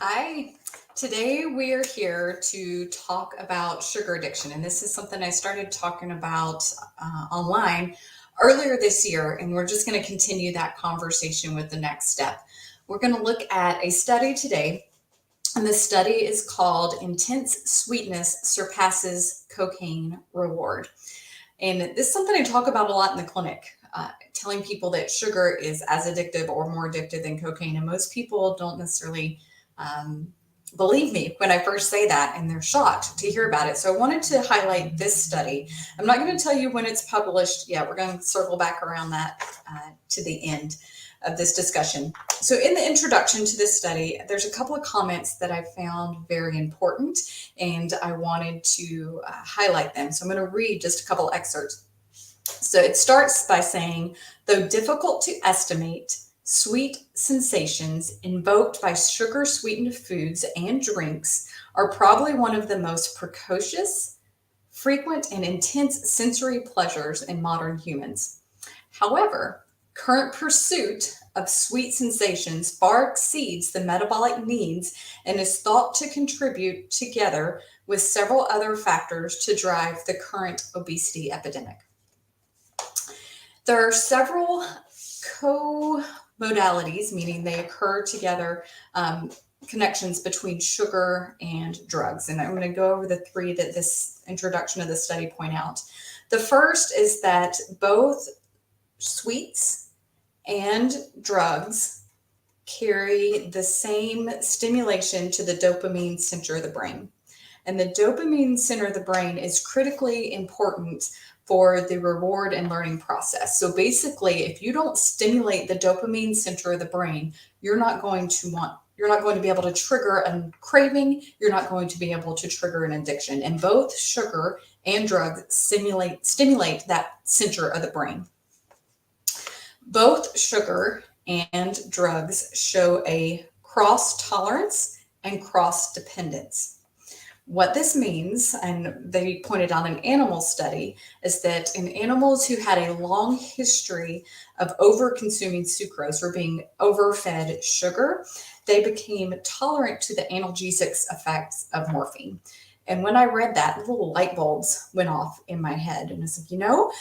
Hi, today we are here to talk about sugar addiction. And this is something I started talking about online earlier this year. And we're just going to continue that conversation with the next step. We're going to look at a study today. And the study is called Intense Sweetness Surpasses Cocaine Reward. And this is something I talk about a lot in the clinic. Telling people that sugar is as addictive or more addictive than cocaine. And most people don't necessarily um, believe me when I first say that, and they're shocked to hear about it. So I wanted to highlight this study. I'm not going to tell you when it's published yet. We're going to circle back around that to the end of this discussion. So in the introduction to this study, there's a couple of comments that I found very important, and I wanted to highlight them. So I'm going to read just a couple excerpts. So it starts by saying, though difficult to estimate, sweet sensations invoked by sugar sweetened foods and drinks are probably one of the most precocious, frequent, and intense sensory pleasures in modern humans. However, current pursuit of sweet sensations far exceeds the metabolic needs and is thought to contribute, together with several other factors, to drive the current obesity epidemic. There are several co-modalities, meaning they occur together, connections between sugar and drugs. And I'm going to go over the three that this introduction of the study point out. The first is that both sweets and drugs carry the same stimulation to the dopamine center of the brain. And the dopamine center of the brain is critically important for the reward and learning process. So basically, if you don't stimulate the dopamine center of the brain, you're not going to be able to trigger a craving. You're not going to be able to trigger an addiction. And both sugar and drugs stimulate that center of the brain. Both sugar and drugs show a cross tolerance and cross dependence. What this means, and they pointed out an animal study, is that in animals who had a long history of over-consuming sucrose or being overfed sugar, they became tolerant to the analgesic effects of morphine. And when I read that, little light bulbs went off in my head. And it's like,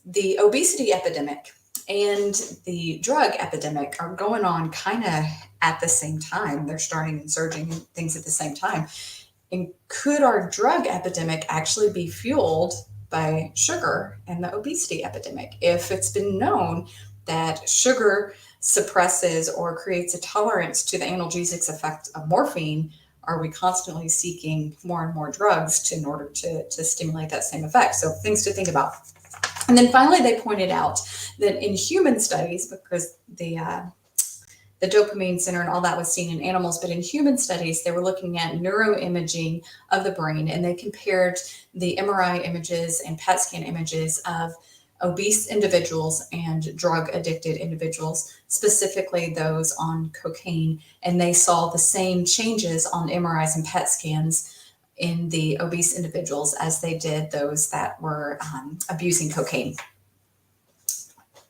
the obesity epidemic and the drug epidemic are going on kind of at the same time. They're starting and surging things at the same time. And could our drug epidemic actually be fueled by sugar and the obesity epidemic? If it's been known that sugar suppresses or creates a tolerance to the analgesic effect of morphine, are we constantly seeking more and more drugs in order to stimulate that same effect? So things to think about. And then finally, they pointed out that in human studies, because the dopamine center and all that was seen in animals, but in human studies, they were looking at neuroimaging of the brain, and they compared the MRI images and PET scan images of obese individuals and drug addicted individuals, specifically those on cocaine, and they saw the same changes on MRIs and PET scans in the obese individuals as they did those that were abusing cocaine.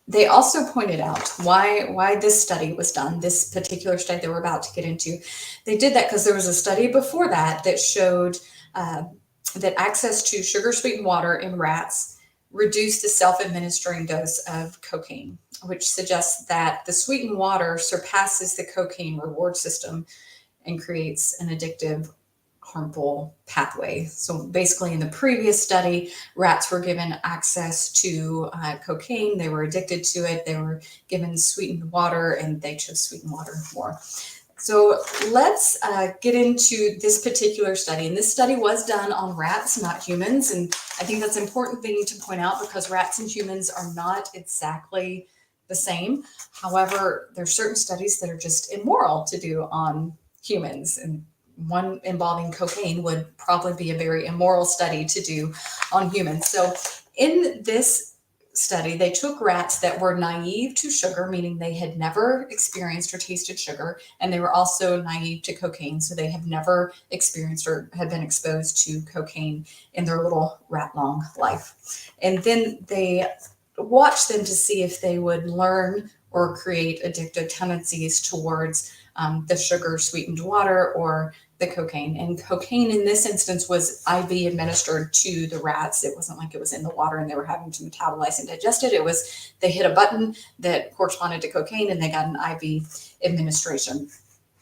They also pointed out why this study was done, this particular study that we're about to get into. They did that because there was a study before that that showed that access to sugar-sweetened water in rats reduced the self-administering dose of cocaine, which suggests that the sweetened water surpasses the cocaine reward system and creates an addictive, harmful pathway. So basically, in the previous study, rats were given access to cocaine. They were addicted to it. They were given sweetened water, and they chose sweetened water more. So let's get into this particular study. And this study was done on rats, not humans. And I think that's an important thing to point out, because rats and humans are not exactly the same. However, there's certain studies that are just immoral to do on humans, and one involving cocaine would probably be a very immoral study to do on humans. So in this study, they took rats that were naive to sugar, meaning they had never experienced or tasted sugar, and they were also naive to cocaine, so they have never experienced or had been exposed to cocaine in their little rat-long life. And then they watched them to see if they would learn or create addictive tendencies towards the sugar sweetened water or the cocaine. And cocaine in this instance was IV administered to the rats. It wasn't like it was in the water and they were having to metabolize and digest it. It was they hit a button that corresponded to cocaine and they got an IV administration.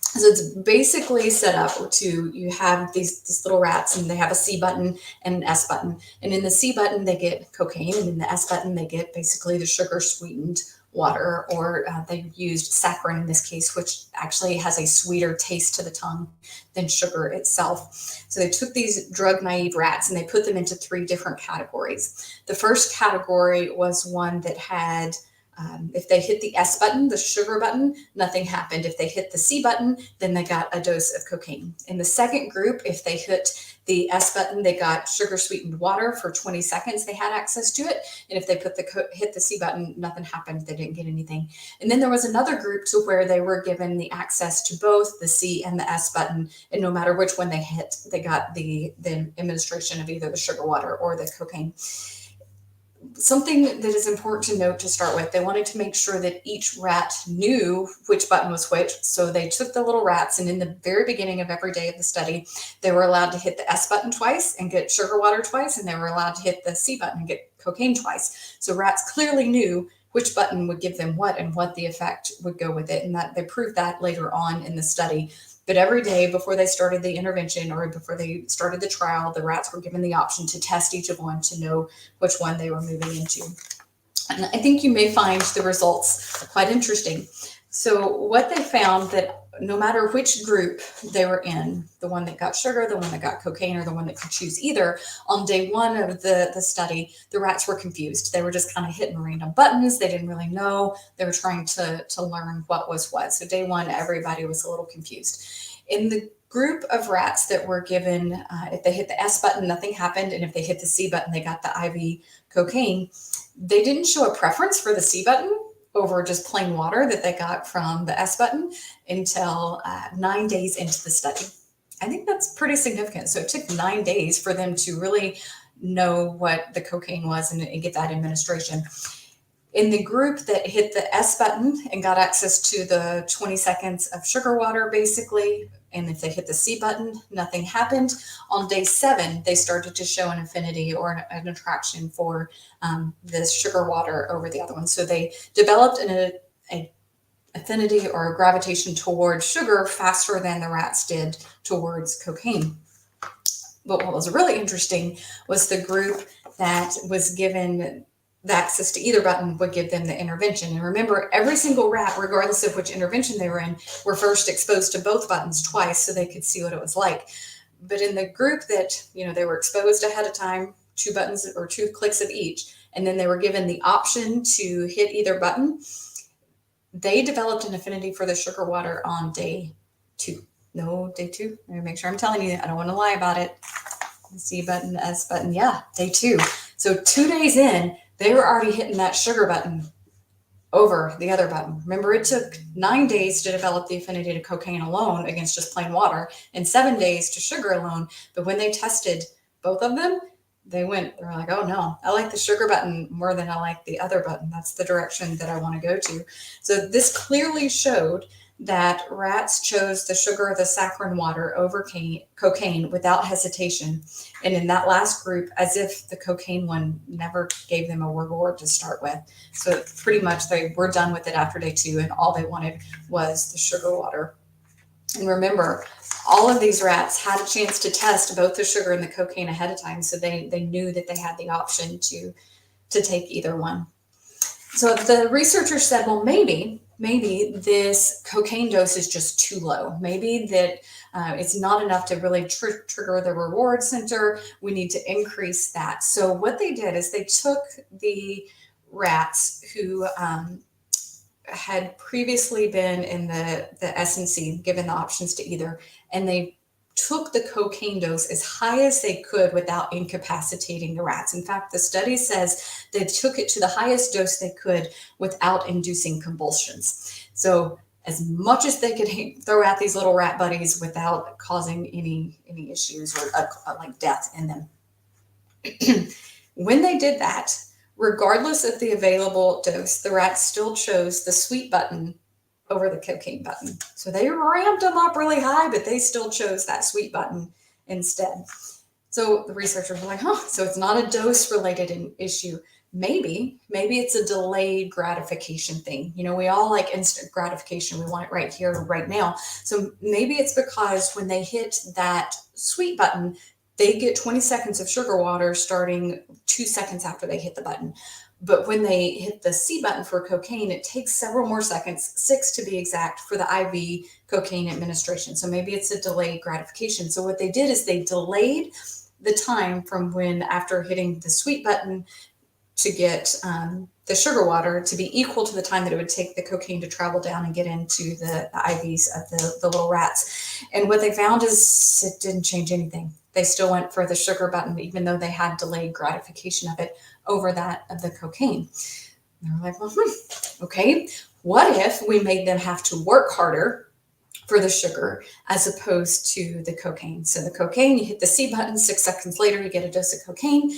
So it's basically set up to, you have these little rats and they have a C button and an S button. And in the C button, they get cocaine, and in the S button, they get basically the sugar sweetened water, or they used saccharin in this case, which actually has a sweeter taste to the tongue than sugar itself. So they took these drug naive rats and they put them into 3 different categories. The first category was one that had if they hit the S button, the sugar button, nothing happened. If they hit the C button, then they got a dose of cocaine. In the second group, if they hit the S button, they got sugar sweetened water for 20 seconds. They had access to it. And if they hit the C button, nothing happened. They didn't get anything. And then there was another group to where they were given the access to both the C and the S button. And no matter which one they hit, they got the administration of either the sugar water or the cocaine. Something that is important to note to start with, they wanted to make sure that each rat knew which button was which. So they took the little rats, and in the very beginning of every day of the study, they were allowed to hit the S button twice and get sugar water twice, and they were allowed to hit the C button and get cocaine twice. So rats clearly knew which button would give them what and what the effect would go with it. And that they proved that later on in the study. But every day before they started the intervention or before they started the trial, the rats were given the option to test each of one to know which one they were moving into. And I think you may find the results quite interesting. So what they found, that no matter which group they were in, the one that got sugar, the one that got cocaine, or the one that could choose either, on day 1 of the study, the rats were confused. They were just kind of hitting random buttons. They didn't really know. They were trying to learn what was what. So day 1, everybody was a little confused. In the group of rats that were given, if they hit the S button, nothing happened. And if they hit the C button, they got the IV cocaine. They didn't show a preference for the C button over just plain water that they got from the S button until 9 days into the study. I think that's pretty significant. So it took 9 days for them to really know what the cocaine was and get that administration. In the group that hit the S button and got access to the 20 seconds of sugar water, basically, and if they hit the C button, nothing happened. On day 7, they started to show an affinity or an attraction for the sugar water over the other one. So they developed an affinity or a gravitation towards sugar faster than the rats did towards cocaine. But what was really interesting was the group that was given the access to either button would give them the intervention. And remember, every single rat, regardless of which intervention they were in, were first exposed to both buttons twice so they could see what it was like. But in the group that, they were exposed ahead of time, 2 buttons or 2 clicks of each, and then they were given the option to hit either button, they developed an affinity for the sugar water on day 2. No, day 2. Let me make sure I'm telling you. I don't want to lie about it. The C button, S button. Yeah, day 2. So 2 days in, they were already hitting that sugar button over the other button. Remember, it took 9 days to develop the affinity to cocaine alone against just plain water, and 7 days to sugar alone. But when they tested both of them, they were like, oh no, I like the sugar button more than I like the other button. That's the direction that I want to go to. So this clearly showed that rats chose the sugar or the saccharin water over cocaine without hesitation. And in that last group, as if the cocaine one never gave them a reward to start with. So pretty much they were done with it after day 2, and all they wanted was the sugar water. And remember, all of these rats had a chance to test both the sugar and the cocaine ahead of time. So they knew that they had the option to take either one. So the researchers said, well, maybe this cocaine dose is just too low. Maybe that it's not enough to really trigger the reward center. We need to increase that. So what they did is they took the rats who had previously been in the S&C, given the options to either, and they took the cocaine dose as high as they could without incapacitating the rats. In fact, the study says they took it to the highest dose they could without inducing convulsions. So as much as they could throw at these little rat buddies without causing any issues or like death in them. When they did that, Regardless of the available dose, the rats still chose the sweet button over the cocaine button. So they ramped them up really high, but they still chose that sweet button instead. So the researchers were like, so it's not a dose related issue. Maybe it's a delayed gratification thing. We all like instant gratification. We want it right here, right now. So maybe it's because when they hit that sweet button, they get 20 seconds of sugar water starting 2 seconds after they hit the button. But when they hit the C button for cocaine, it takes several more seconds, 6 to be exact, for the IV cocaine administration. So maybe it's a delayed gratification. So what they did is they delayed the time from when after hitting the sweet button to get the sugar water to be equal to the time that it would take the cocaine to travel down and get into the IVs of the little rats. And what they found is it didn't change anything. They still went for the sugar button, even though they had delayed gratification of it over that of the cocaine. And they're like, well, okay, what if we made them have to work harder for the sugar as opposed to the cocaine? So the cocaine, you hit the C button, 6 seconds later, you get a dose of cocaine.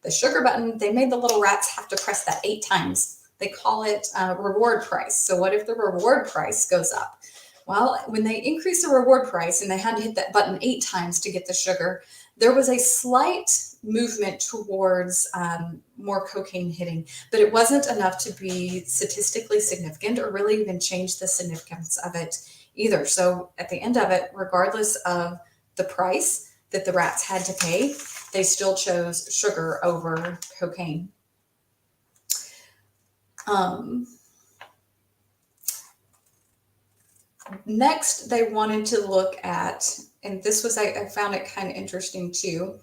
The sugar button, they made the little rats have to press that 8 times. They call it reward price. So what if the reward price goes up? Well, when they increased the reward price and they had to hit that button 8 times to get the sugar, there was a slight movement towards more cocaine hitting, but it wasn't enough to be statistically significant or really even change the significance of it either. So at the end of it, regardless of the price that the rats had to pay, they still chose sugar over cocaine. Next, they wanted to look at, and this was, I found it kind of interesting too.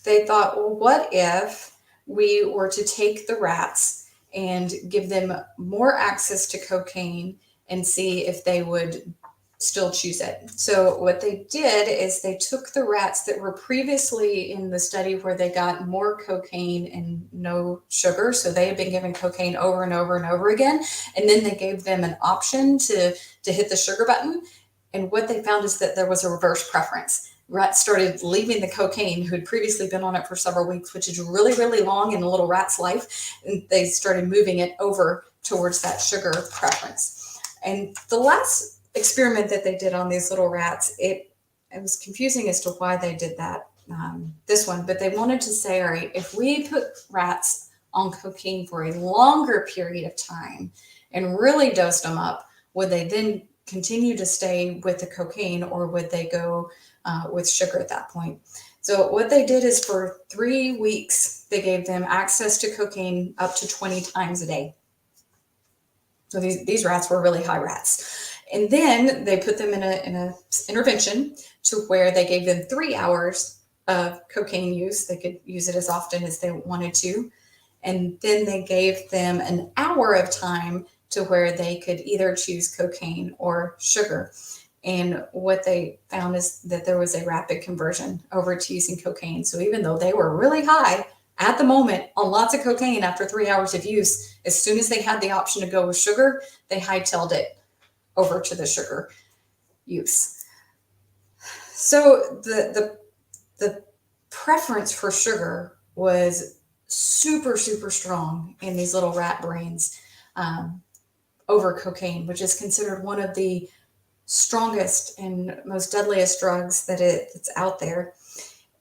They thought, well, what if we were to take the rats and give them more access to cocaine and see if they would still choose it? So what they did is they took the rats that were previously in the study where they got more cocaine and no sugar. So they had been given cocaine over and over and over again. And then they gave them an option to hit the sugar button. And what they found is that there was a reverse preference. Rats started leaving the cocaine who had previously been on it for several weeks, which is really, really long in a little rat's life. And they started moving it over towards that sugar preference. And the last experiment that they did on these little rats, it was confusing as to why they did that, this one, but they wanted to say, all right, if we put rats on cocaine for a longer period of time and really dosed them up, would they then continue to stay with the cocaine or would they go with sugar at that point? So what they did is for 3 weeks, they gave them access to cocaine up to 20 times a day. So these rats were really high rats. And then they put them in a intervention to where they gave them 3 hours of cocaine use. They could use it as often as they wanted to. And then they gave them an hour of time to where they could either choose cocaine or sugar. And what they found is that there was a rapid conversion over to using cocaine. So even though they were really high at the moment on lots of cocaine after 3 hours of use, as soon as they had the option to go with sugar, they hightailed it over to the sugar use. So the preference for sugar was super, super strong in these little rat brains over cocaine, which is considered one of the strongest and most deadliest drugs that it's out there.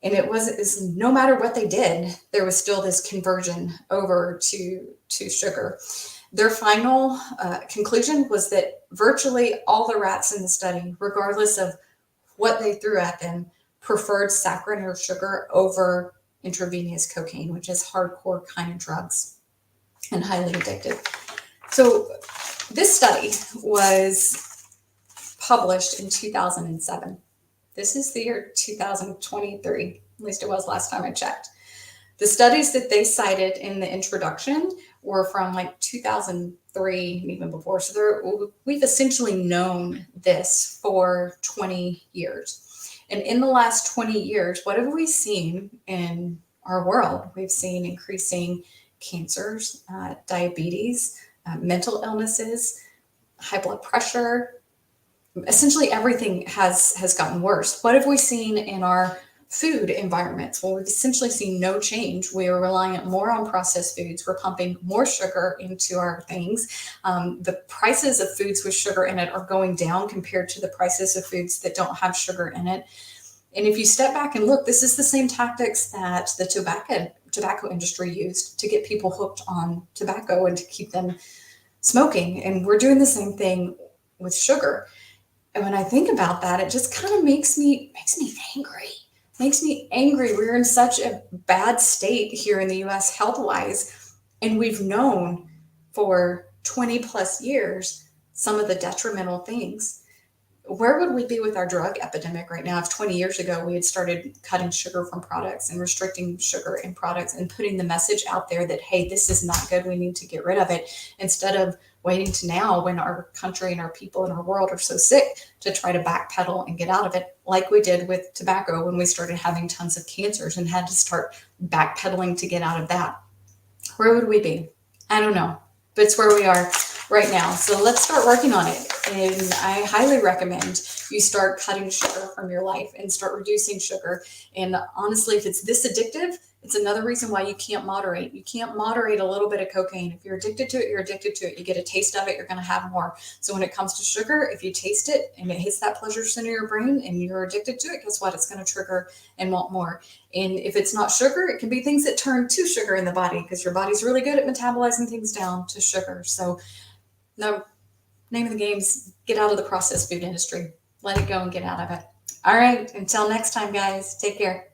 And it's no matter what they did, there was still this conversion over to sugar. Their final conclusion was that virtually all the rats in the study, regardless of what they threw at them, preferred saccharin or sugar over intravenous cocaine, which is hardcore kind of drugs and highly addictive. So this study was published in 2007. This is the year 2023, at least it was last time I checked. The studies that they cited in the introduction were from like 2003 and even before. So we've essentially known this for 20 years. And in the last 20 years, what have we seen in our world? We've seen increasing cancers, diabetes, mental illnesses, high blood pressure. Essentially everything has gotten worse. What have we seen in our food environments. Well, we've essentially seen no change. We are reliant more on processed foods. We're pumping more sugar into our things. The prices of foods with sugar in it are going down compared to the prices of foods that don't have sugar in it. And if you step back and look, this is the same tactics that the tobacco industry used to get people hooked on tobacco and to keep them smoking. And we're doing the same thing with sugar. And when I think about that, it just kind of makes me angry. Makes me angry. We're in such a bad state here in the US health wise, and we've known for 20 plus years some of the detrimental things. Where would we be with our drug epidemic right now if 20 years ago we had started cutting sugar from products and restricting sugar in products and putting the message out there that, hey, this is not good, we need to get rid of it, instead of waiting to now when our country and our people and our world are so sick to try to backpedal and get out of it, like we did with tobacco when we started having tons of cancers and had to start backpedaling to get out of that. Where would we be? I don't know, but it's where we are right now. So let's start working on it. And I highly recommend you start cutting sugar from your life and start reducing sugar. And honestly, if it's this addictive, it's another reason why you can't moderate. You can't moderate a little bit of cocaine. If you're addicted to it, you're addicted to it. You get a taste of it, you're going to have more. So when it comes to sugar, if you taste it and it hits that pleasure center of your brain and you're addicted to it, guess what? It's going to trigger and want more. And if it's not sugar, it can be things that turn to sugar in the body because your body's really good at metabolizing things down to sugar. So no, name of the game is get out of the processed food industry. Let it go and get out of it. All right. Until next time, guys, take care.